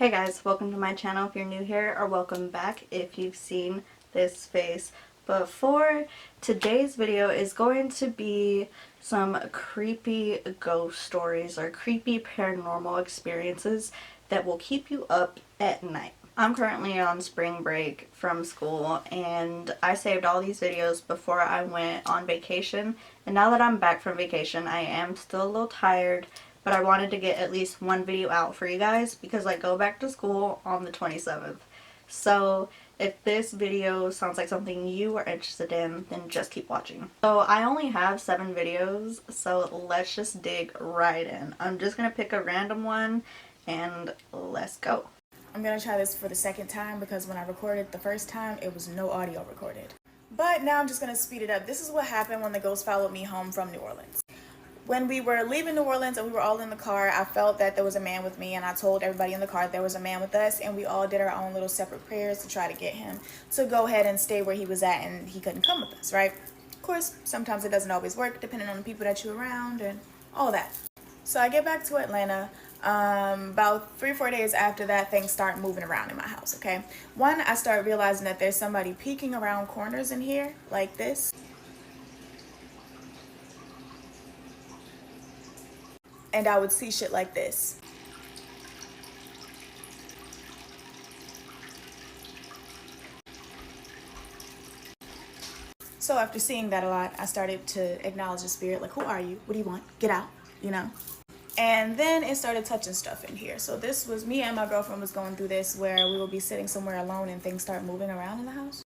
Hey guys, welcome to my channel if you're new here, or welcome back if you've seen this face before. Today's video is going to be some creepy ghost stories or creepy paranormal experiences that will keep you up at night. I'm currently on spring break from school and I saved all these videos before I went on vacation, and now that I'm back from vacation I am still a little tired, but I wanted to get at least one video out for you guys because I go back to school on the 27th. So if this video sounds like something you are interested in, then just keep watching. So I only have 7 videos, so let's just dig right in. I'm just going to pick a random one and let's go. I'm going to try this for the second time because when I recorded the first time, it was no audio recorded. But now I'm just going to speed it up. This is what happened when the ghost followed me home from New Orleans. When we were leaving New Orleans and we were all in the car, I felt that there was a man with me, and I told everybody in the car there was a man with us, and we all did our own little separate prayers to try to get him to go ahead and stay where he was at, and he couldn't come with us, right? Of course, sometimes it doesn't always work depending on the people that you're around and all that. So I get back to Atlanta. About 3 or 4 days after that, things start moving around in my house, okay? One, I start realizing that there's somebody peeking around corners in here like this. And I would see shit like this. So after seeing that a lot, I started to acknowledge the spirit, like, who are you? What do you want? Get out, you know? And then it started touching stuff in here. So this was me and my girlfriend was going through this where we would be sitting somewhere alone and things start moving around in the house.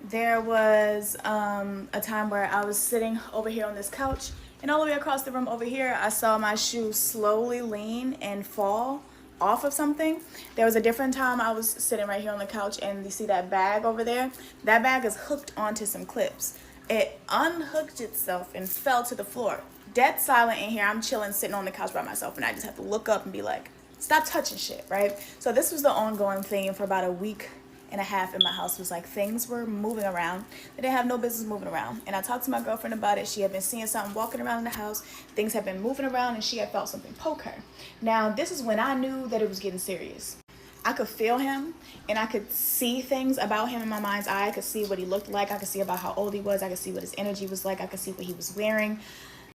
There was a time where I was sitting over here on this couch, and all the way across the room over here, I saw my shoe slowly lean and fall off of something. There was a different time I was sitting right here on the couch, and you see that bag over there? That bag is hooked onto some clips. It unhooked itself and fell to the floor. Dead silent in here. I'm chilling, sitting on the couch by myself, and I just have to look up and be like, stop touching shit, right? So this was the ongoing thing for about a week and a half in my house. Was like things were moving around. They didn't have no business moving around. And I talked to my girlfriend about it. She had been seeing something walking around in the house. Things had been moving around and she had felt something poke her. Now, this is when I knew that it was getting serious. I could feel him and I could see things about him in my mind's eye. I could see what he looked like. I could see about how old he was. I could see what his energy was like. I could see what he was wearing.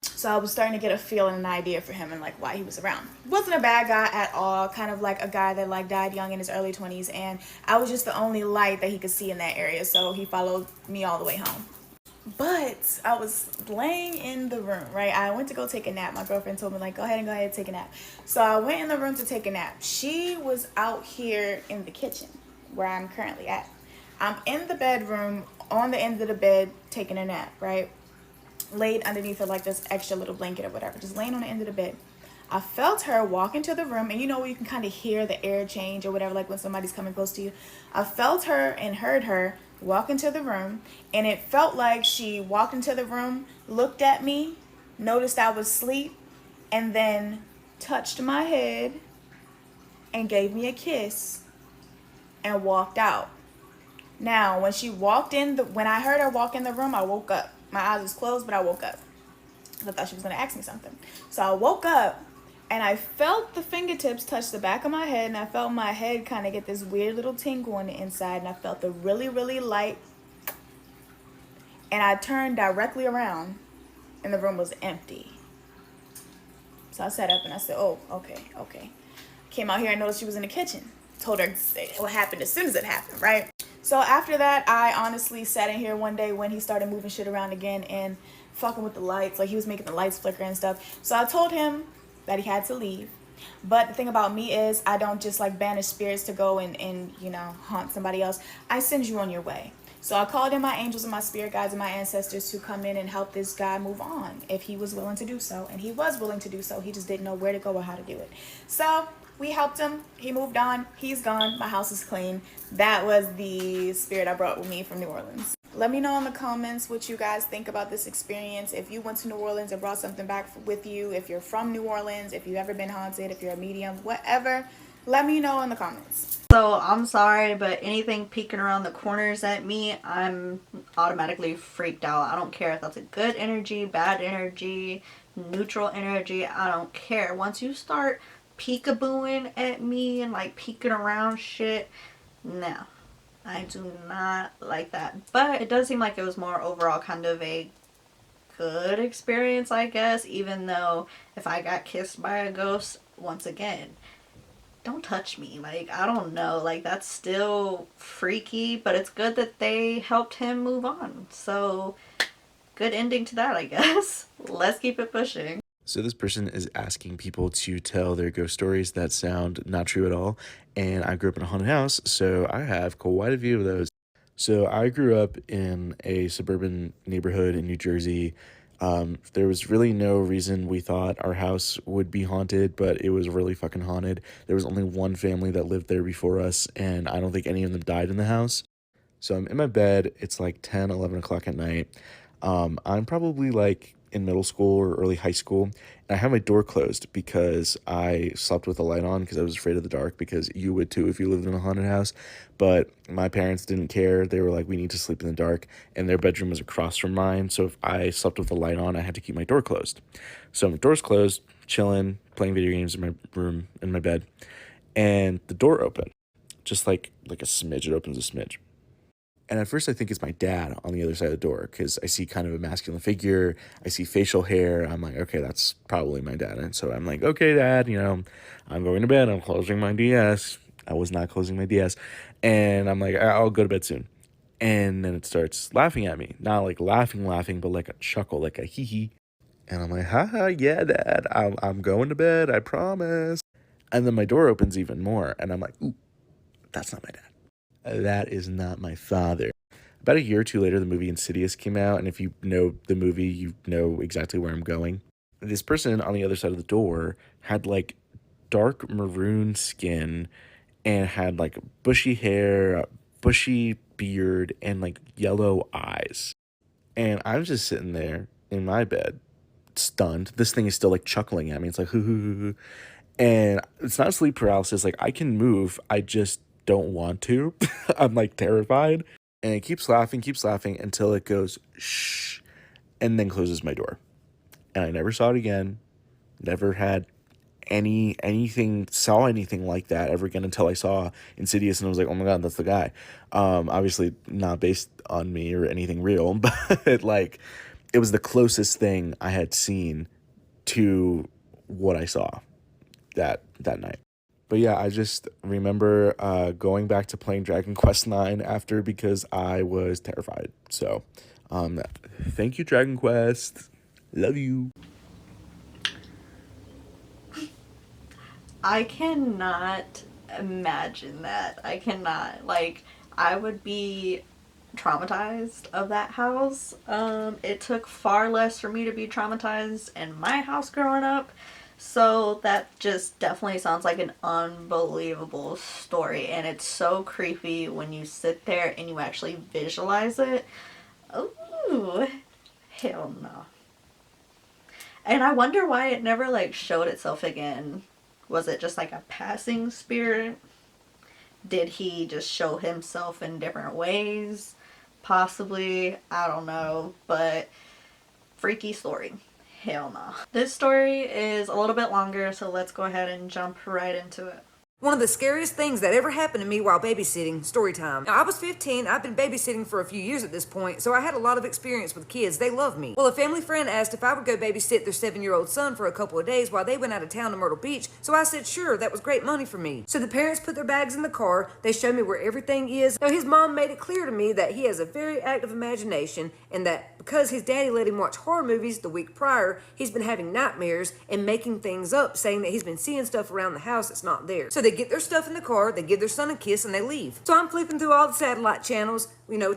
So I was starting to get a feel and an idea for him and like why he was around. Wasn't a bad guy at all, kind of like a guy that like died young in his early 20s, and I was just the only light that he could see in that area, so he followed me all the way home. But I was laying in the room, right? I went to go take a nap. My girlfriend told me like, go ahead and take a nap. So I went in the room to take a nap. She was out here in the kitchen where I'm currently at. I'm in the bedroom on the end of the bed taking a nap, right? Laid underneath of like this extra little blanket or whatever, just laying on the end of the bed. I felt her walk into the room, and you know where you can kind of hear the air change or whatever, like when somebody's coming close to you. I felt her and heard her walk into the room, and it felt like she walked into the room, looked at me, noticed I was asleep, and then touched my head and gave me a kiss and walked out. Now, when she walked in, when I heard her walk in the room, I woke up. My eyes was closed, but I woke up. I thought she was going to ask me something. So I woke up, and I felt the fingertips touch the back of my head, and I felt my head kind of get this weird little tingle on the inside, and I felt the really, really light. And I turned directly around, and the room was empty. So I sat up, and I said, oh, okay. Came out here and noticed she was in the kitchen. Told her what happened as soon as it happened, right? So after that, I honestly sat in here one day when he started moving shit around again and fucking with the lights. Like, he was making the lights flicker and stuff. So I told him that he had to leave. But the thing about me is I don't just like banish spirits to go and you know, haunt somebody else. I send you on your way. So I called in my angels and my spirit guides and my ancestors to come in and help this guy move on if he was willing to do so. And he was willing to do so. He just didn't know where to go or how to do it. So we helped him. He moved on. He's gone. My house is clean. That was the spirit I brought with me from New Orleans. Let me know in the comments what you guys think about this experience. If you went to New Orleans and brought something back with you, if you're from New Orleans, if you've ever been haunted, if you're a medium, whatever, let me know in the comments. So I'm sorry, but anything peeking around the corners at me, I'm automatically freaked out. I don't care if that's a good energy, bad energy, neutral energy. I don't care. Once you start peekabooing at me and like peeking around shit. No, I do not like that. But it does seem like it was more overall kind of a good experience, I guess, even though if I got kissed by a ghost, once again, don't touch me. Like, I don't know. Like, that's still freaky, but it's good that they helped him move on. So, good ending to that, I guess. Let's keep it pushing. So this person is asking people to tell their ghost stories that sound not true at all. And I grew up in a haunted house, so I have quite a few of those. So I grew up in a suburban neighborhood in New Jersey. There was really no reason we thought our house would be haunted, but it was really fucking haunted. There was only one family that lived there before us, and I don't think any of them died in the house. So I'm in my bed. It's like 10, 11 o'clock at night. I'm probably like in middle school or early high school. And I have my door closed because I slept with the light on because I was afraid of the dark, because you would too if you lived in a haunted house. But my parents didn't care. They were like, we need to sleep in the dark. And their bedroom was across from mine. So if I slept with the light on, I had to keep my door closed. So my door's closed, chilling, playing video games in my room, in my bed. And the door opened. Just like a smidge. It opens a smidge. And at first I think it's my dad on the other side of the door, because I see kind of a masculine figure. I see facial hair. I'm like, okay, that's probably my dad. And so I'm like, okay, Dad, I'm going to bed. I'm closing my DS. I was not closing my DS. And I'm like, I'll go to bed soon. And then it starts laughing at me. Not like laughing, but like a chuckle, like a hee hee. And I'm like, haha, yeah, Dad, I'm going to bed. I promise. And then my door opens even more. And I'm like, ooh, that's not my dad. That is not my father. About a year or two later, the movie Insidious came out, and if you know the movie, you know exactly where I'm going. This person on the other side of the door had like dark maroon skin and had like bushy hair, bushy beard, and like yellow eyes. And I'm just sitting there in my bed, stunned. This thing is still like chuckling at me. It's like, hoo hoo hoo hoo. And it's not sleep paralysis. Like, I can move. I just don't want to. I'm like terrified. And it keeps laughing until it goes shh, and then closes my door. And I never saw it again. Never had saw anything like that ever again until I saw Insidious, and I was like, oh my God, that's the guy. Obviously not based on me or anything real, but like it was the closest thing I had seen to what I saw that night. But yeah, I just remember going back to playing Dragon Quest IX after, because I was terrified. So, thank you, Dragon Quest. Love you. I cannot imagine that. I cannot. Like, I would be traumatized of that house. It took far less for me to be traumatized in my house growing up. So that just definitely sounds like an unbelievable story. And it's so creepy when you sit there and you actually visualize it. Ooh, hell no. And I wonder why it never like showed itself again. Was it just like a passing spirit? Did he just show himself in different ways? Possibly. I don't know. But freaky story. Hell no. This story is a little bit longer, so let's go ahead and jump right into it. One of the scariest things that ever happened to me while babysitting, story time. Now, I was 15, I've been babysitting for a few years at this point, so I had a lot of experience with kids. They love me. Well, a family friend asked if I would go babysit their 7-year-old son for a couple of days while they went out of town to Myrtle Beach, so I said sure, that was great money for me. So the parents put their bags in the car, they showed me where everything is. Now, his mom made it clear to me that he has a very active imagination, and that because his daddy let him watch horror movies the week prior, he's been having nightmares and making things up, saying that he's been seeing stuff around the house that's not there. So they get their stuff in the car, they give their son a kiss, and they leave. So I'm flipping through all the satellite channels,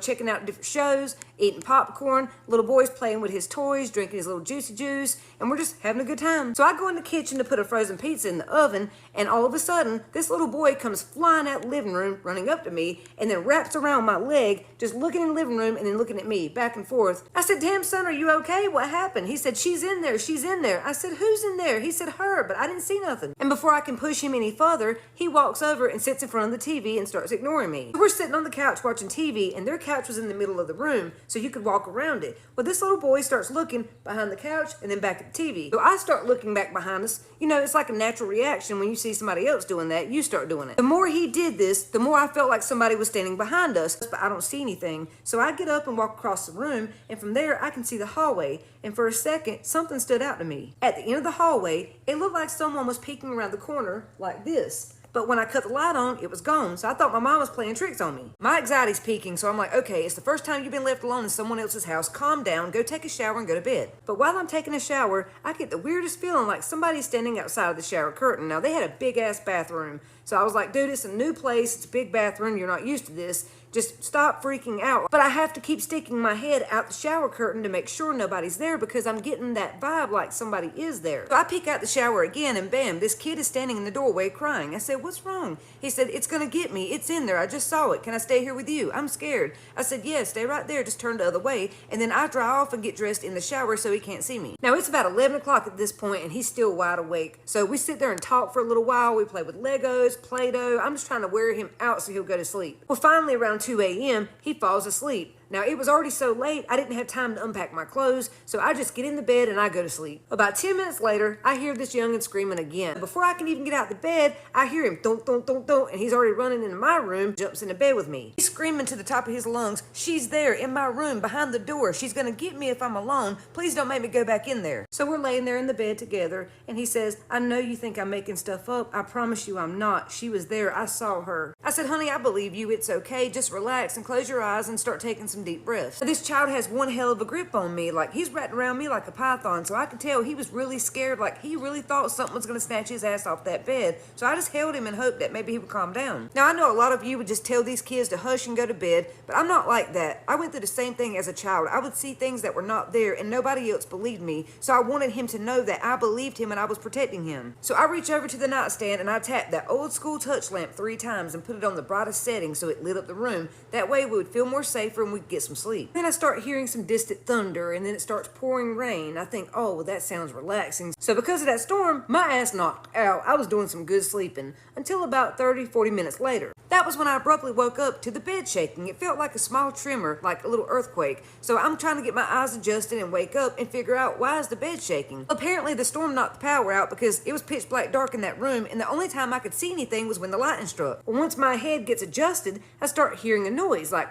checking out different shows, eating popcorn, little boy's playing with his toys, drinking his little juicy juice, and we're just having a good time. So I go in the kitchen to put a frozen pizza in the oven, and all of a sudden, this little boy comes flying out the living room, running up to me, and then wraps around my leg, just looking in the living room and then looking at me, back and forth. I said, damn son, are you okay? What happened? He said, she's in there, she's in there. I said, who's in there? He said, her, but I didn't see nothing. And before I can push him any further, he walks over and sits in front of the TV and starts ignoring me. We're sitting on the couch watching TV, and their couch was in the middle of the room, so you could walk around it. Well, this little boy starts looking behind the couch and then back at the TV. So I start looking back behind us. You know, it's like a natural reaction when you see somebody else doing that, you start doing it. The more he did this, the more I felt like somebody was standing behind us, but I don't see anything. So I get up and walk across the room, and from there I can see the hallway. And for a second, something stood out to me. At the end of the hallway, it looked like someone was peeking around the corner like this. But when I cut the light on, it was gone, so I thought my mom was playing tricks on me. My anxiety's peaking, so I'm like, okay, it's the first time you've been left alone in someone else's house. Calm down, go take a shower and go to bed. But while I'm taking a shower, I get the weirdest feeling like somebody's standing outside of the shower curtain. Now, they had a big-ass bathroom, so I was like, dude, it's a new place, it's a big bathroom, you're not used to this. Just stop freaking out. But I have to keep sticking my head out the shower curtain to make sure nobody's there because I'm getting that vibe like somebody is there. So I peek out the shower again and bam, this kid is standing in the doorway crying. I said, what's wrong? He said, it's gonna get me. It's in there. I just saw it. Can I stay here with you? I'm scared. I said, yeah, stay right there. Just turn the other way. And then I dry off and get dressed in the shower so he can't see me. Now it's about 11 o'clock at this point and he's still wide awake. So we sit there and talk for a little while. We play with Legos, Play-Doh. I'm just trying to wear him out so he'll go to sleep. Well, finally around 2 a.m., he falls asleep. Now, it was already so late, I didn't have time to unpack my clothes, so I just get in the bed and I go to sleep. About 10 minutes later, I hear this youngin' screaming again. Before I can even get out the bed, I hear him thunk, thunk, thunk, thunk, and he's already running into my room, jumps into bed with me. He's screaming to the top of his lungs, she's there in my room, behind the door. She's gonna get me if I'm alone. Please don't make me go back in there. So we're laying there in the bed together, and he says, I know you think I'm making stuff up. I promise you I'm not. She was there. I saw her. I said, honey, I believe you. It's okay. Just relax and close your eyes and start taking some deep breaths. This child has one hell of a grip on me. Like, he's wrapped around me like a python, so I could tell he was really scared. Like, he really thought something was going to snatch his ass off that bed. So I just held him and hoped that maybe he would calm down. Now, I know a lot of you would just tell these kids to hush and go to bed, but I'm not like that. I went through the same thing as a child. I would see things that were not there, and nobody else believed me. So I wanted him to know that I believed him and I was protecting him. So I reach over to the nightstand and I tapped that old school touch lamp 3 times and put it on the brightest setting so it lit up the room. That way we would feel more safer and we'd get some sleep. Then I start hearing some distant thunder and then it starts pouring rain. I think, oh, well, that sounds relaxing. So because of that storm, my ass knocked out. I was doing some good sleeping until about 30-40 minutes later. That was when I abruptly woke up to the bed shaking. It felt like a small tremor, like a little earthquake. So I'm trying to get my eyes adjusted and wake up and figure out why is the bed shaking. Apparently the storm knocked the power out because it was pitch black dark in that room and the only time I could see anything was when the lightning struck. Well, once my head gets adjusted, I start hearing a noise like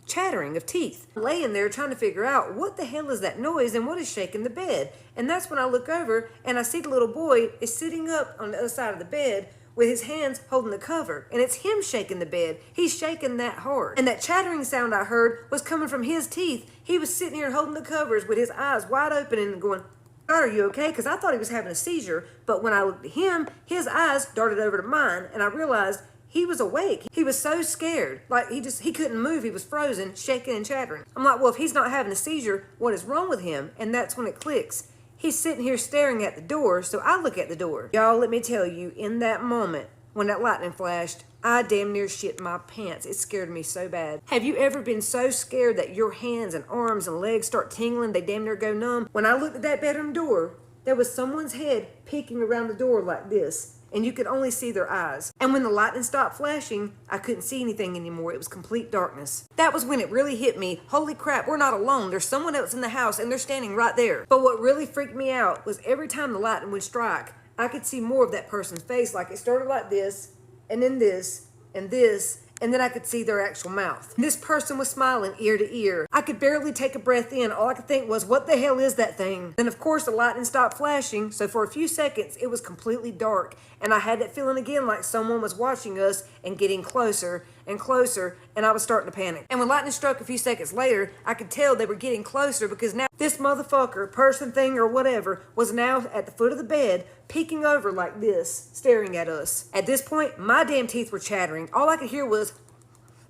chattering of teeth. I'm laying there trying to figure out what the hell is that noise and what is shaking the bed. And that's when I look over and I see the little boy is sitting up on the other side of the bed with his hands holding the cover. And it's him shaking the bed. He's shaking that hard. And that chattering sound I heard was coming from his teeth. He was sitting here holding the covers with his eyes wide open and going, God, are you okay? Because I thought he was having a seizure. But when I looked at him, his eyes darted over to mine and I realized he was awake. He was so scared. Like he couldn't move. He was frozen, shaking and chattering. I'm like, well, if he's not having a seizure, what is wrong with him? And that's when it clicks. He's sitting here staring at the door, so I look at the door. Y'all, let me tell you, in that moment, when that lightning flashed, I damn near shit my pants. It scared me so bad. Have you ever been so scared that your hands and arms and legs start tingling, they damn near go numb? When I looked at that bedroom door, there was someone's head peeking around the door like this. And you could only see their eyes. And when the lightning stopped flashing, I couldn't see anything anymore. It was complete darkness. That was when it really hit me. Holy crap, we're not alone. There's someone else in the house and they're standing right there. But what really freaked me out was every time the lightning would strike, I could see more of that person's face. Like it started like this, and then this, and this, and then I could see their actual mouth. This person was smiling ear to ear. I could barely take a breath in. All I could think was, what the hell is that thing? Then of course the lightning stopped flashing, so for a few seconds it was completely dark, and I had that feeling again like someone was watching us and getting closer and closer, and I was starting to panic. And when lightning struck a few seconds later, I could tell they were getting closer because now this motherfucker, person, thing, or whatever, was now at the foot of the bed, peeking over like this, staring at us. At this point, my damn teeth were chattering. All I could hear was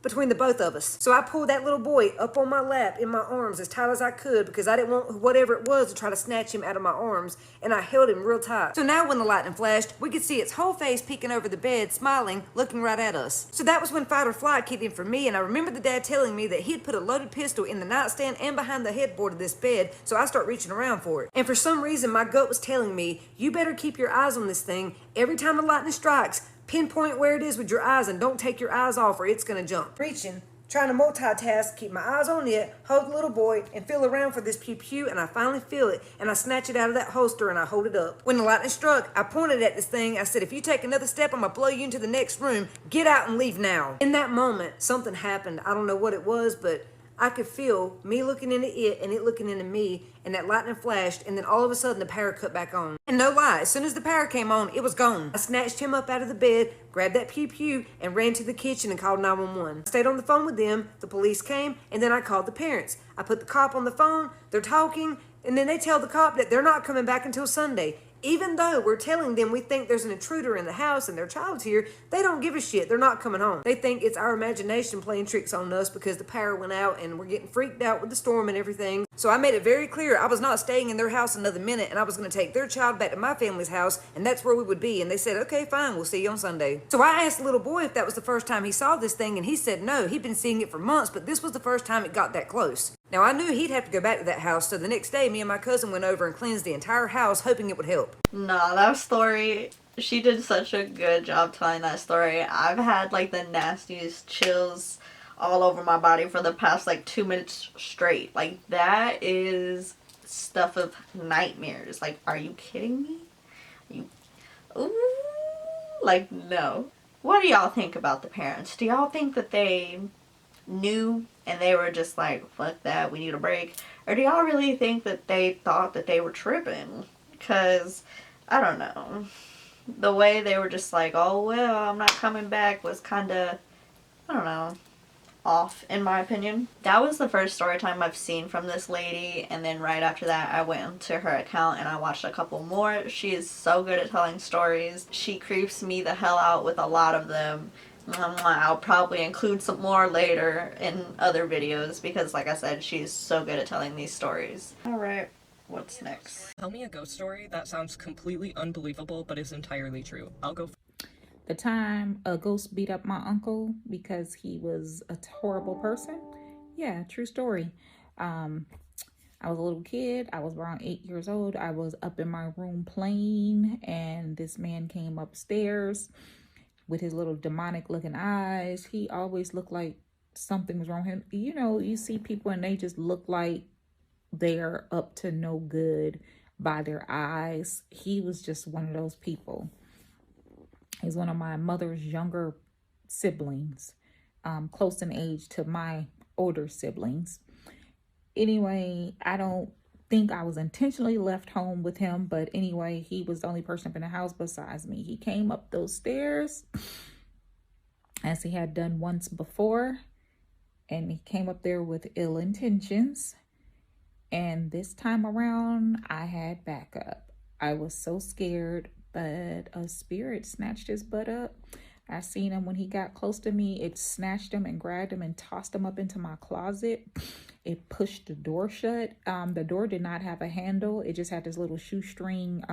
between the both of us. So I pulled that little boy up on my lap in my arms as tight as I could because I didn't want whatever it was to try to snatch him out of my arms, and I held him real tight. So now when the lightning flashed, we could see its whole face peeking over the bed, smiling, looking right at us. So that was when fight or flight kicked in for me, and I remember the dad telling me that he'd put a loaded pistol in the nightstand and behind the headboard of this bed, so I start reaching around for it. And for some reason, my gut was telling me, you better keep your eyes on this thing. Every time the lightning strikes, Pinpoint where it is with your eyes and don't take your eyes off or it's gonna jump. Reaching, trying to multitask, keep my eyes on it, hold the little boy, and feel around for this pew-pew, and I finally feel it, and I snatch it out of that holster and I hold it up. When the lightning struck, I pointed at this thing. I said, if you take another step, I'm gonna blow you into the next room. Get out and leave now. In that moment, something happened. I don't know what it was, but I could feel me looking into it and it looking into me, and that lightning flashed, and then all of a sudden the power cut back on. And no lie, as soon as the power came on, it was gone. I snatched him up out of the bed, grabbed that pew-pew, and ran to the kitchen and called 911. I stayed on the phone with them, the police came, and then I called the parents. I put the cop on the phone, they're talking, and then they tell the cop that they're not coming back until Sunday. Even though we're telling them we think there's an intruder in the house and their child's here, they don't give a shit. They're not coming home. They think it's our imagination playing tricks on us because the power went out and we're getting freaked out with the storm and everything. So I made it very clear I was not staying in their house another minute, and I was going to take their child back to my family's house, and that's where we would be. And they said, okay, fine, we'll see you on Sunday. So I asked the little boy if that was the first time he saw this thing, and he said no. He'd been seeing it for months, but this was the first time it got that close. Now, I knew he'd have to go back to that house, so the next day, me and my cousin went over and cleansed the entire house, hoping it would help. Nah, that story, she did such a good job telling that story. I've had, like, the nastiest chills all over my body for the past, like, 2 minutes straight. Like, that is stuff of nightmares. Like, are you kidding me? Ooh, like, no. What do y'all think about the parents? Do y'all think that they knew and they were just like, fuck that, we need a break? Or do y'all really think that they thought that they were tripping? Because, I don't know. The way they were just like, oh, well, I'm not coming back was kind of, I don't know, off, in my opinion. That was the first story time I've seen from this lady, and then right after that I went to her account and I watched a couple more. She is so good at telling stories. She creeps me the hell out with a lot of them. I'll probably include some more later in other videos because, like I said, she's so good at telling these stories. Alright, what's next? Tell me a ghost story that sounds completely unbelievable but is entirely true. I'll go. The time a ghost beat up my uncle because he was a horrible person. Yeah, true story. I was a little kid. I was around 8 years old. I was up in my room playing, and this man came upstairs with his little demonic looking eyes. He always looked like something was wrong with him. You know, you see people and they just look like they're up to no good by their eyes. He was just one of those people. He's one of my mother's younger siblings, close in age to my older siblings. Anyway, I don't think I was intentionally left home with him, but anyway, he was the only person up in the house besides me. He came up those stairs as he had done once before, and he came up there with ill intentions. And this time around, I had backup. I was so scared, but a spirit snatched his butt up. I seen him when he got close to me. It snatched him and grabbed him and tossed him up into my closet. It pushed the door shut. The door did not have a handle. It just had this little shoestring.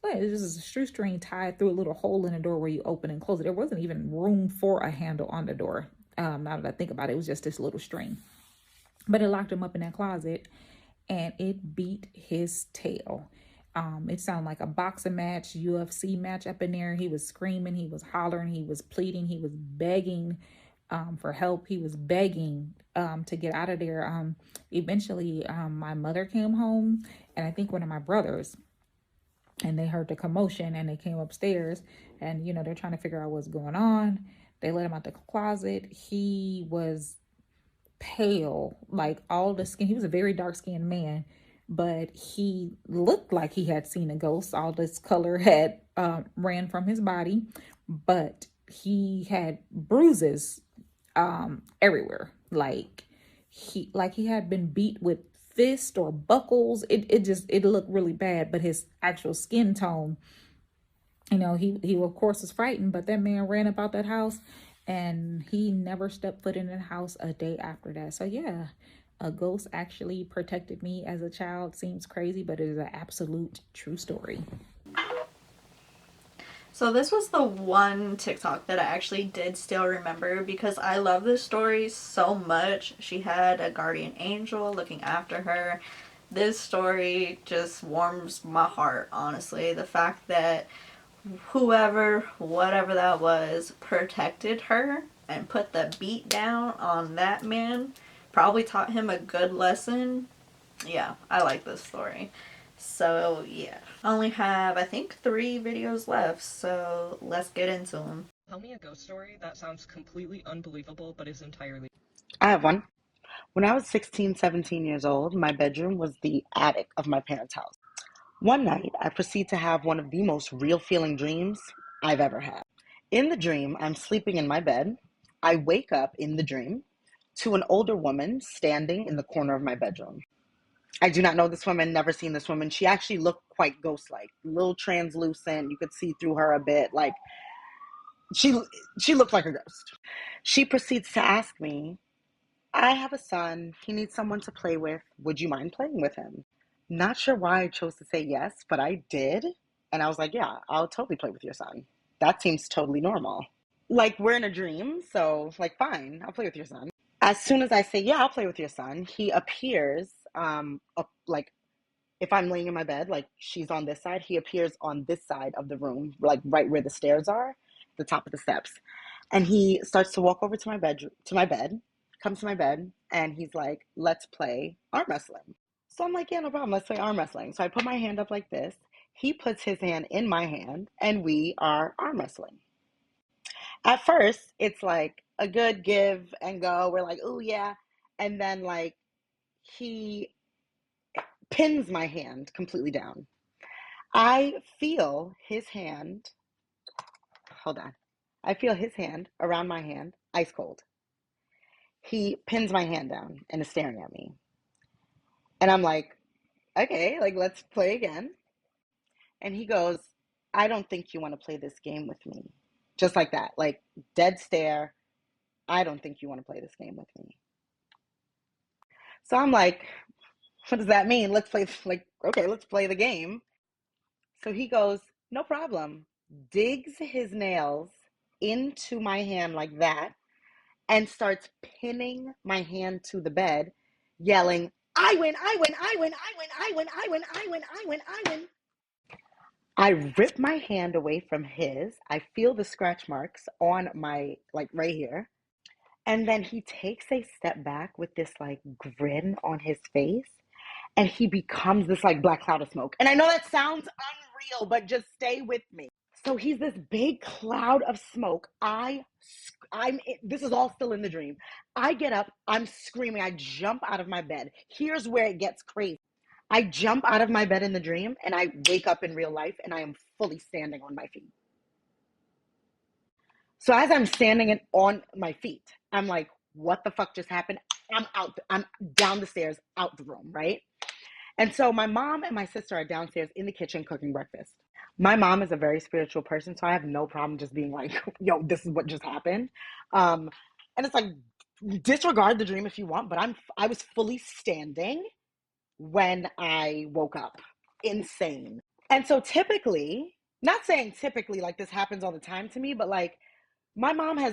It was just a shoestring tied through a little hole in the door where you open and close it. There wasn't even room for a handle on the door. Now that I think about it, it was just this little string. But it locked him up in that closet, and it beat his tail. It sounded like a boxing match, UFC match up in there. He was screaming, he was hollering, he was pleading, he was begging for help. He was begging to get out of there. Eventually, my mother came home, and I think one of my brothers, and they heard the commotion, and they came upstairs, and, you know, they're trying to figure out what's going on. They let him out the closet. He was pale, like all the skin. He was a very dark-skinned man, but he looked like he had seen a ghost. All this color had ran from his body, but he had bruises everywhere. Like he had been beat with fists or buckles. It looked really bad, but his actual skin tone, you know, he of course was frightened, but that man ran about that house and he never stepped foot in the house a day after that. So yeah, a ghost actually protected me as a child. Seems crazy, but it is an absolute true story. So this was the one TikTok that I actually did still remember because I love this story so much. She had a guardian angel looking after her. This story just warms my heart, honestly. The fact that whoever, whatever that was, protected her and put the beat down on that man. Probably taught him a good lesson. Yeah, I like this story. So, yeah. I only have, I think, 3 videos left, so let's get into them. Tell me a ghost story that sounds completely unbelievable but is entirely. I have one. When I was 16, 17 years old, my bedroom was the attic of my parents' house. One night, I proceed to have one of the most real feeling dreams I've ever had. In the dream, I'm sleeping in my bed. I wake up in the dream to an older woman standing in the corner of my bedroom. I do not know this woman, never seen this woman. She actually looked quite ghost-like, a little translucent. You could see through her a bit. Like she she looked like a ghost. She proceeds to ask me, I have a son. He needs someone to play with. Would you mind playing with him? Not sure why I chose to say yes, but I did. And I was like, yeah, I'll totally play with your son. That seems totally normal. Like, we're in a dream, so, like, fine, I'll play with your son. As soon as I say, yeah, I'll play with your son, he appears, like, if I'm laying in my bed, like, she's on this side, he appears on this side of the room, like, right where the stairs are, the top of the steps. And he starts to walk over to my bedroom, to my bed, comes to my bed, and he's like, let's play arm wrestling. So I'm like, yeah, no problem. Let's play arm wrestling. So I put my hand up like this. He puts his hand in my hand, and we are arm wrestling. At first, it's like a good give and go. We're like, oh, yeah. And then, like, he pins my hand completely down. I feel his hand, hold on. I feel his hand around my hand, ice cold. He pins my hand down and is staring at me. And I'm like, okay, like, let's play again. And he goes, I don't think you want to play this game with me. Just like that, like, dead stare. I don't think you want to play this game with me. So I'm like, what does that mean? Let's play, like, okay, let's play the game. So he goes, no problem. Digs his nails into my hand like that and starts pinning my hand to the bed, yelling, I win, I win, I win, I win, I win, I win, I win, I win, I win. I rip my hand away from his. I feel the scratch marks on my, like, right here. And then he takes a step back with this, like, grin on his face. And he becomes this, like, black cloud of smoke. And I know that sounds unreal, but just stay with me. So he's this big cloud of smoke. This is all still in the dream. I get up, I'm screaming, I jump out of my bed. Here's where it gets crazy. I jump out of my bed in the dream and I wake up in real life and I am fully standing on my feet. So as I'm standing on my feet, I'm like, what the fuck just happened? I'm down the stairs, out the room, right? And so my mom and my sister are downstairs in the kitchen cooking breakfast. My mom is a very spiritual person, so I have no problem just being like, yo, this is what just happened. Um, and it's like, disregard the dream if you want, but I was fully standing when I woke up. Insane. And so typically, not saying typically like this happens all the time to me, but like my mom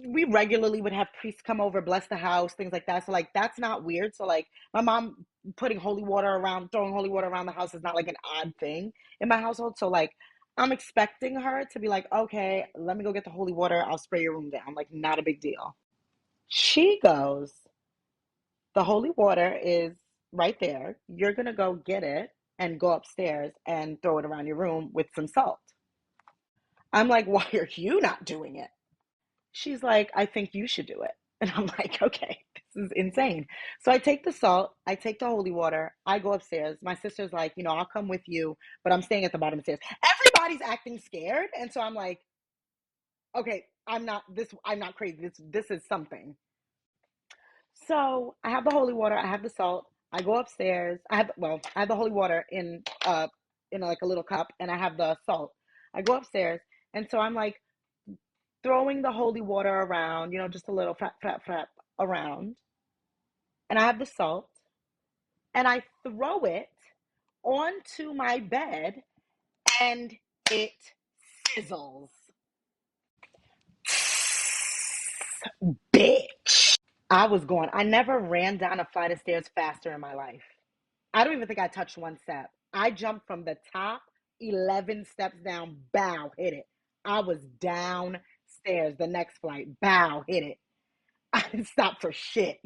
we regularly would have priests come over, bless the house, things like that. So like that's not weird. So like my mom throwing holy water around the house is not like an odd thing in my household. So like I'm expecting her to be like, okay, let me go get the holy water. I'll spray your room down. Like, not a big deal. She goes, the holy water is right there. You're gonna go get it and go upstairs and throw it around your room with some salt. I'm like, why are you not doing it? She's like, I think you should do it. And I'm like, okay, this is insane. So I take the salt, I take the holy water, I go upstairs. My sister's like, I'll come with you, but I'm staying at the bottom of the stairs. Everybody's acting scared. And so I'm like, okay, I'm not crazy. This is something. So I have the holy water, I have the salt, I go upstairs. I have the holy water in like a little cup and I have the salt. I go upstairs and so I'm like throwing the holy water around, just a little flap, flap, flap around. And I have the salt and I throw it onto my bed and it sizzles. Bitch. I was going, I never ran down a flight of stairs faster in my life. I don't even think I touched one step. I jumped from the top 11 steps down, bow, hit it. I was downstairs the next flight, bow, hit it. I didn't stop for shit.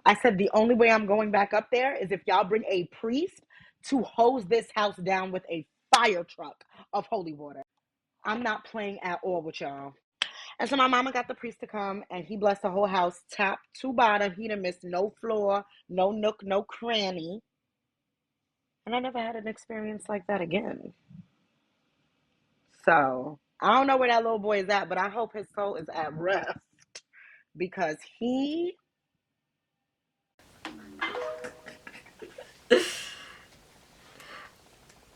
I said the only way I'm going back up there is if y'all bring a priest to hose this house down with a fire truck of holy water. I'm not playing at all with y'all. And so my mama got the priest to come, and he blessed the whole house, top to bottom. He didn't miss no floor, no nook, no cranny. And I never had an experience like that again. So I don't know where that little boy is at, but I hope his soul is at rest because he.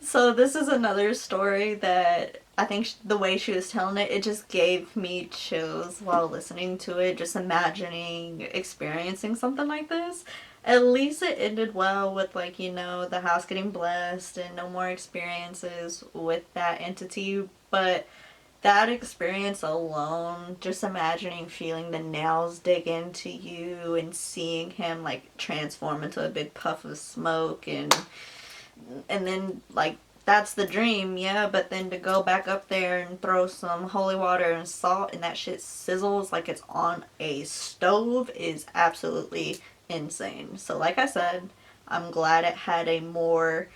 So this is another story that I think the way she was telling it, it just gave me chills while listening to it, just imagining experiencing something like this. At least it ended well with, like, you know, the house getting blessed and no more experiences with that entity. But that experience alone, just imagining feeling the nails dig into you and seeing him like transform into a big puff of smoke, and then like that's the dream, yeah, but then to go back up there and throw some holy water and salt and that shit sizzles like it's on a stove is absolutely insane. So like I said, I'm glad it had a more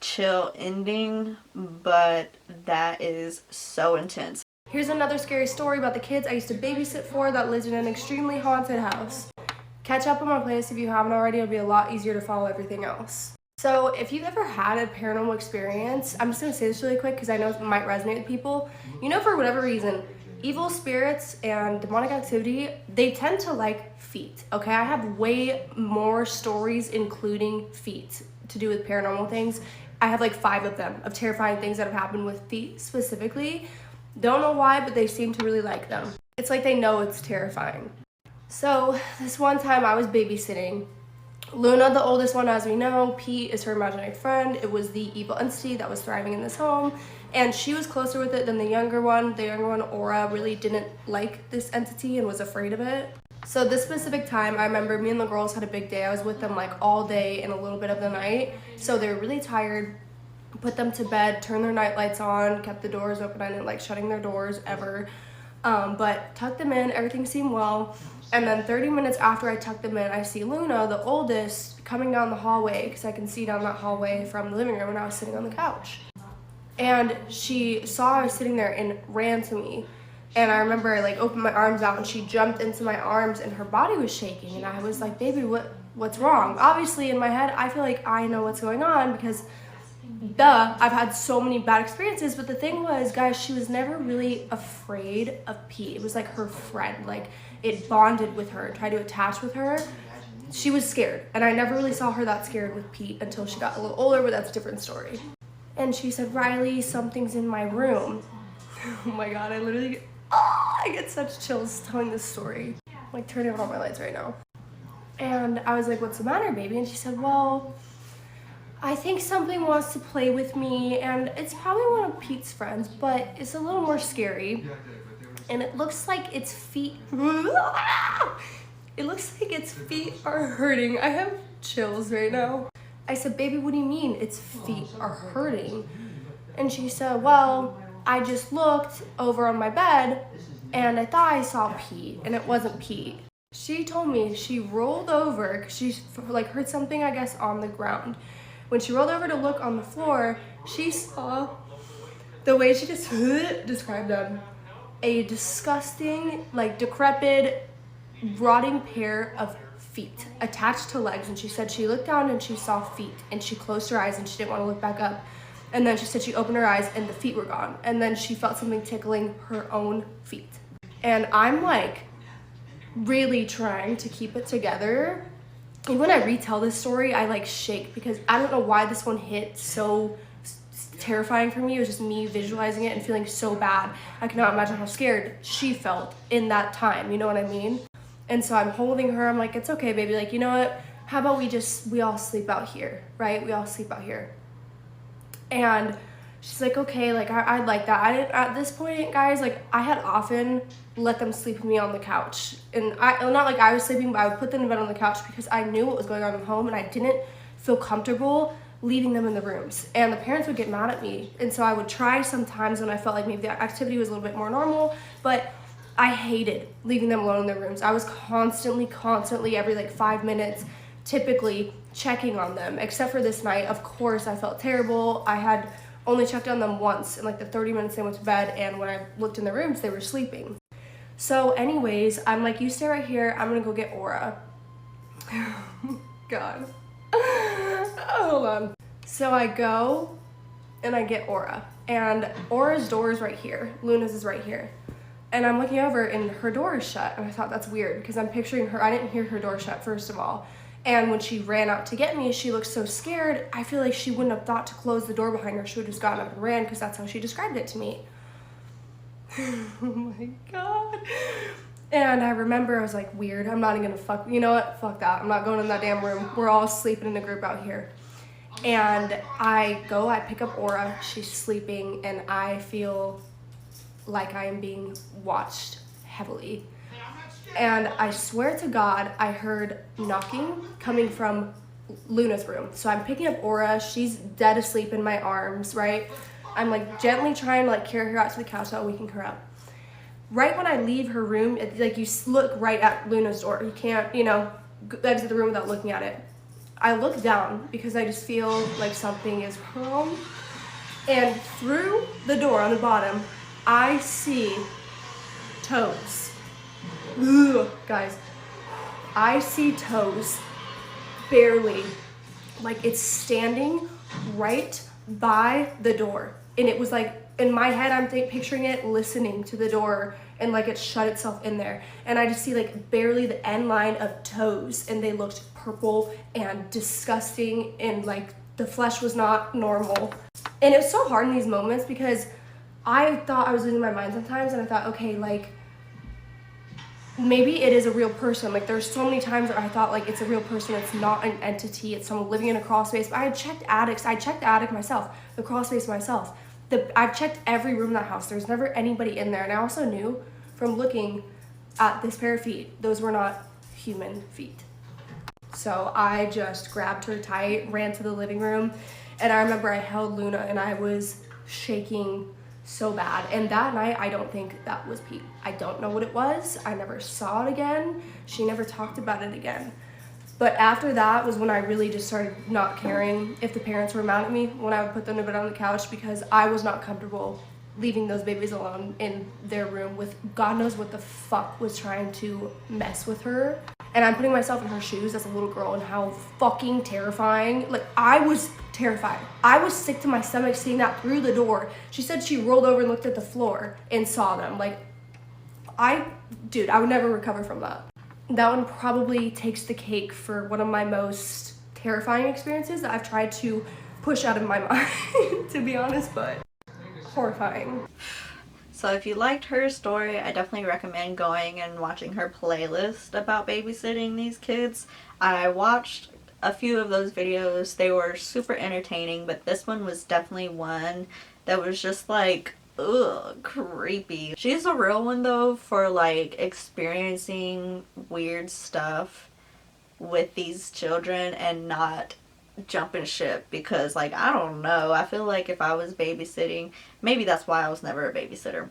chill ending, but that is so intense. Here's another scary story about the kids I used to babysit for that lived in an extremely haunted house. Catch up on my playlist if you haven't already. It'll be a lot easier to follow everything else. So if you've ever had a paranormal experience, I'm just going to say this really quick because I know it might resonate with people. You know, for whatever reason, evil spirits and demonic activity, they tend to like feet, okay? I have way more stories including feet to do with paranormal things. I have like 5 of them, of terrifying things that have happened with feet specifically. Don't know why, but they seem to really like them. It's like they know it's terrifying. So this one time I was babysitting Luna, the oldest one, as we know. Pete is her imaginary friend. It was the evil entity that was thriving in this home, and she was closer with it than the younger one. The younger one, Aura, really didn't like this entity and was afraid of it. So this specific time, I remember me and the girls had a big day. I was with them like all day and a little bit of the night, so they were really tired. Put them to bed, turned their night lights on, kept the doors open. I didn't like shutting their doors ever, but tucked them in. Everything seemed well. And then 30 minutes after I tucked them in, I see Luna, the oldest, coming down the hallway, because I can see down that hallway from the living room, and I was sitting on the couch. And she saw I was sitting there and ran to me. And I remember I like opened my arms out, and she jumped into my arms, and her body was shaking. And I was like, baby, what's wrong? Obviously, in my head, I feel like I know what's going on because I've had so many bad experiences. But the thing was, guys, she was never really afraid of Pete. It was like her friend. Like, it bonded with her, tried to attach with her. She was scared, and I never really saw her that scared with Pete until she got a little older, but that's a different story. And she said, Riley, something's in my room. Oh my God, I get such chills telling this story. I'm like turning on all my lights right now. And I was like, what's the matter, baby? And she said, well, I think something wants to play with me, and it's probably one of Pete's friends, but it's a little more scary. And it looks like its feet, it looks like its feet are hurting. I have chills right now. I said, baby, what do you mean its feet are hurting? And she said, well, I just looked over on my bed and I thought I saw Pete, and it wasn't Pete. She told me she rolled over because she like heard something, I guess, on the ground. When she rolled over to look on the floor, she saw, the way she just described them, a disgusting, like decrepit, rotting pair of feet attached to legs. And she said she looked down and she saw feet, and she closed her eyes and she didn't want to look back up. And then she said she opened her eyes and the feet were gone. And then she felt something tickling her own feet. And I'm like really trying to keep it together. And when I retell this story, I like shake because I don't know why this one hit so terrifying for me. It was just me visualizing it and feeling so bad. I cannot imagine how scared she felt in that time, you know what I mean? And so I'm holding her, I'm like, it's okay, baby, like, you know what, how about we all sleep out here, right? We all sleep out here. And she's like, okay, like, I'd like that. I didn't, at this point, guys, like, I had often let them sleep with me on the couch. And not like I was sleeping, but I would put them in bed on the couch because I knew what was going on at home, and I didn't feel comfortable leaving them in the rooms, and the parents would get mad at me. And so I would try sometimes when I felt like maybe the activity was a little bit more normal, but I hated leaving them alone in their rooms. I was constantly every like 5 minutes typically checking on them, except for this night. Of course I felt terrible. I had only checked on them once in like the 30 minutes they went to bed, and when I looked in the rooms they were sleeping. So anyways, I'm like, you stay right here, I'm gonna go get Aura. God. Hold on. So I go and I get Aura, and Aura's door is right here, Luna's is right here, and I'm looking over and her door is shut, and I thought that's weird because I'm picturing her, I didn't hear her door shut first of all, and when she ran out to get me, she looked so scared. I feel like she wouldn't have thought to close the door behind her. She would have just gotten up and ran, because that's how she described it to me. Oh my God. And I remember I was like, weird, I'm not even gonna you know what, fuck that, I'm not going in that damn room. We're all sleeping in a group out here. And I pick up Aura, she's sleeping, and I feel like I am being watched heavily. And I swear to God, I heard knocking coming from Luna's room. So I'm picking up Aura, she's dead asleep in my arms, right? I'm like gently trying to like carry her out to the couch so we can her up. Right when I leave her room, like you look right at Luna's door. You can't, exit the room without looking at it. I look down because I just feel like something is wrong. And through the door on the bottom, I see toes. Ugh, guys, I see toes barely, like it's standing right by the door. And it was like, in my head, I'm picturing it listening to the door, and like it shut itself in there. And I just see like barely the end line of toes, and they looked purple and disgusting, and like the flesh was not normal. And it was so hard in these moments because I thought I was losing my mind sometimes, and I thought, okay, like maybe it is a real person. Like there's so many times where I thought like it's a real person, it's not an entity, it's someone living in a crawl space. But I had checked attics, I checked the attic myself, the crawl space myself. I've checked every room in that house. There's never anybody in there. And I also knew from looking at this pair of feet, those were not human feet. So I just grabbed her tight, ran to the living room, and I remember I held Luna and I was shaking so bad. And that night, I don't think that was Pete. I don't know what it was. I never saw it again. She never talked about it again. But after that was when I really just started not caring if the parents were mad at me when I would put them to bed on the couch, because I was not comfortable leaving those babies alone in their room with God knows what the fuck was trying to mess with her. And I'm putting myself in her shoes as a little girl, and how fucking terrifying. Like, I was terrified. I was sick to my stomach seeing that through the door. She said she rolled over and looked at the floor and saw them. Like, I would never recover from that. That one probably takes the cake for one of my most terrifying experiences that I've tried to push out of my mind, to be honest, but horrifying. So if you liked her story, I definitely recommend going and watching her playlist about babysitting these kids. I watched a few of those videos. They were super entertaining, but this one was definitely one that was just like, ugh, creepy. She's a real one though for like experiencing weird stuff with these children and not jumping ship, because like, I don't know, I feel like if I was babysitting, maybe that's why I was never a babysitter,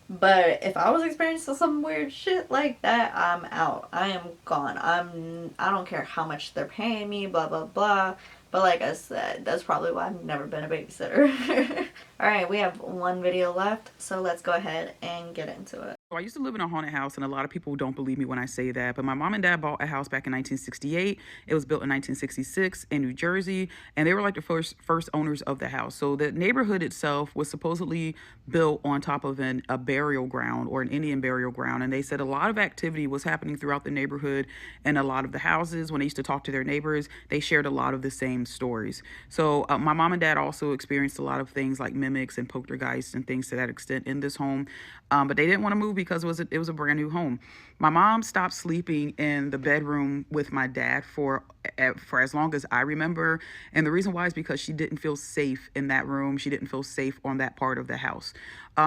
but if I was experiencing some weird shit like that, I'm out. I am gone. I don't care how much they're paying me, blah blah blah. But like I said, that's probably why I've never been a babysitter. Alright, we have one video left, so let's go ahead and get into it. So I used to live in a haunted house, and a lot of people don't believe me when I say that, but my mom and dad bought a house back in 1968. It was built in 1966 in New Jersey, and they were like the first owners of the house. So the neighborhood itself was supposedly built on top of a burial ground, or an Indian burial ground, and they said a lot of activity was happening throughout the neighborhood, and a lot of the houses, when they used to talk to their neighbors, they shared a lot of the same stories. So my mom and dad also experienced a lot of things like mimics and poltergeists and things to that extent in this home, but they didn't want to move because it was a brand new home. My mom stopped sleeping in the bedroom with my dad for as long as I remember, and the reason why is because she didn't feel safe in that room. She didn't feel safe on that part of the house.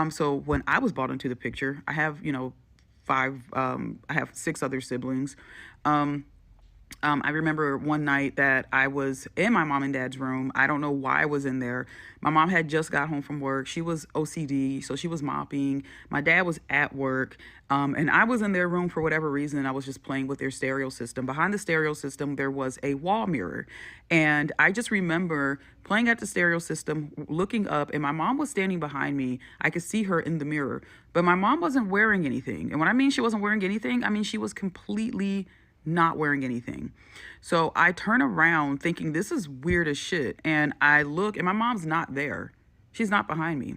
So when I was brought into the picture, I have I have 6 other siblings. I remember one night that I was in my mom and dad's room. I don't know why I was in there. My mom had just got home from work. She was OCD, so she was mopping. My dad was at work, and I was in their room for whatever reason. I was just playing with their stereo system. Behind the stereo system, there was a wall mirror, and I just remember playing at the stereo system, looking up, and my mom was standing behind me. I could see her in the mirror, but my mom wasn't wearing anything. And when I mean she wasn't wearing anything, I mean she was completely not wearing anything. So I turn around thinking this is weird as shit, and I look and my mom's not there. She's not behind me.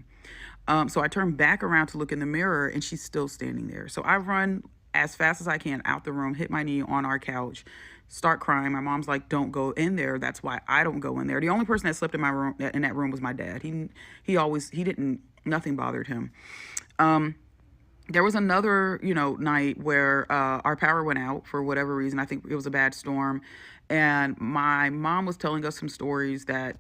So I turn back around to look in the mirror and she's still standing there. So I run as fast as I can out the room, hit my knee on our couch, start crying. My mom's like, don't go in there. That's why I don't go in there. The only person that slept in my room, in that room, was my dad. Nothing bothered him. There was another, night where our power went out for whatever reason. I think it was a bad storm. And my mom was telling us some stories that,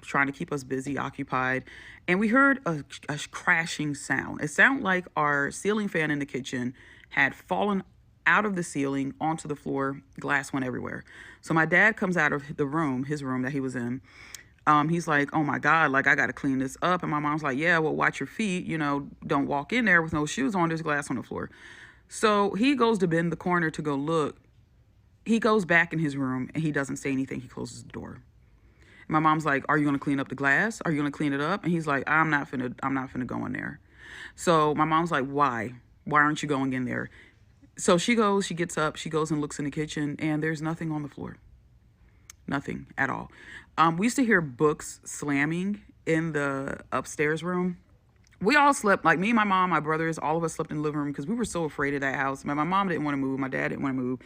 trying to keep us busy, occupied. And we heard a crashing sound. It sounded like our ceiling fan in the kitchen had fallen out of the ceiling onto the floor. Glass went everywhere. So my dad comes out of his room that he was in. He's like, oh my God, like I got to clean this up. And my mom's like, yeah, well, watch your feet, don't walk in there with no shoes on. There's glass on the floor. So he goes to bend the corner to go look. He goes back in his room and he doesn't say anything. He closes the door. My mom's like, are you going to clean up the glass? Are you going to clean it up? And he's like, I'm not finna go in there. So my mom's like, why aren't you going in there? So she gets up, she goes and looks in the kitchen, and there's nothing on the floor. Nothing at all. We used to hear books slamming in the upstairs room. We all slept, like me, my mom, my brothers, all of us slept in the living room because we were so afraid of that house. My mom didn't want to move. My dad didn't want to move.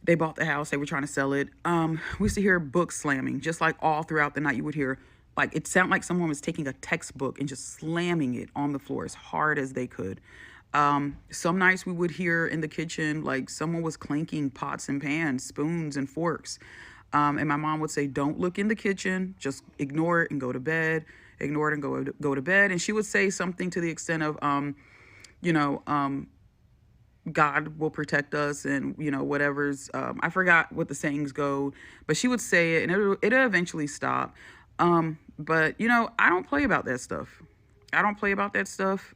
They bought the house. They were trying to sell it. We used to hear books slamming, just like all throughout the night. You would hear, like, it sounded like someone was taking a textbook and just slamming it on the floor as hard as they could. Some nights we would hear in the kitchen, like someone was clanking pots and pans, spoons and forks. And my mom would say, don't look in the kitchen, just ignore it and go to bed, ignore it and go to bed. And she would say something to the extent of, God will protect us and, whatever's, I forgot what the sayings go, but she would say it and it'll eventually stop. But, I don't play about that stuff.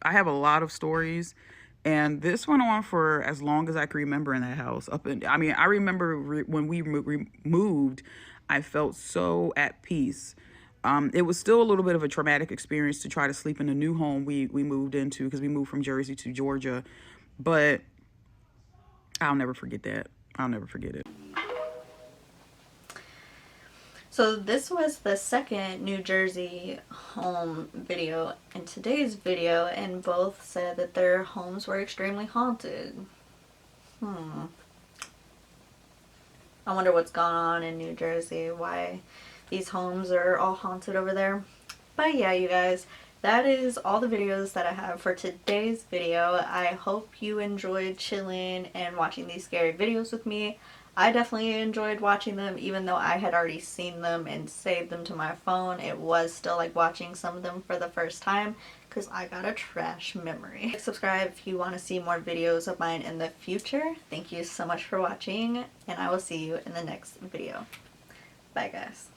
I have a lot of stories. And this went on for as long as I can remember in that house. I remember when we moved, I felt so at peace. It was still a little bit of a traumatic experience to try to sleep in the new home we moved into because we moved from Jersey to Georgia. But I'll never forget that. I'll never forget it. So this was the second New Jersey home video in today's video, and both said that their homes were extremely haunted. I wonder what's gone on in New Jersey, why these homes are all haunted over there. But yeah, you guys, that is all the videos that I have for today's video. I hope you enjoyed chilling and watching these scary videos with me. I definitely enjoyed watching them, even though I had already seen them and saved them to my phone. It was still like watching some of them for the first time because I got a trash memory. Subscribe if you want to see more videos of mine in the future. Thank you so much for watching, and I will see you in the next video. Bye guys.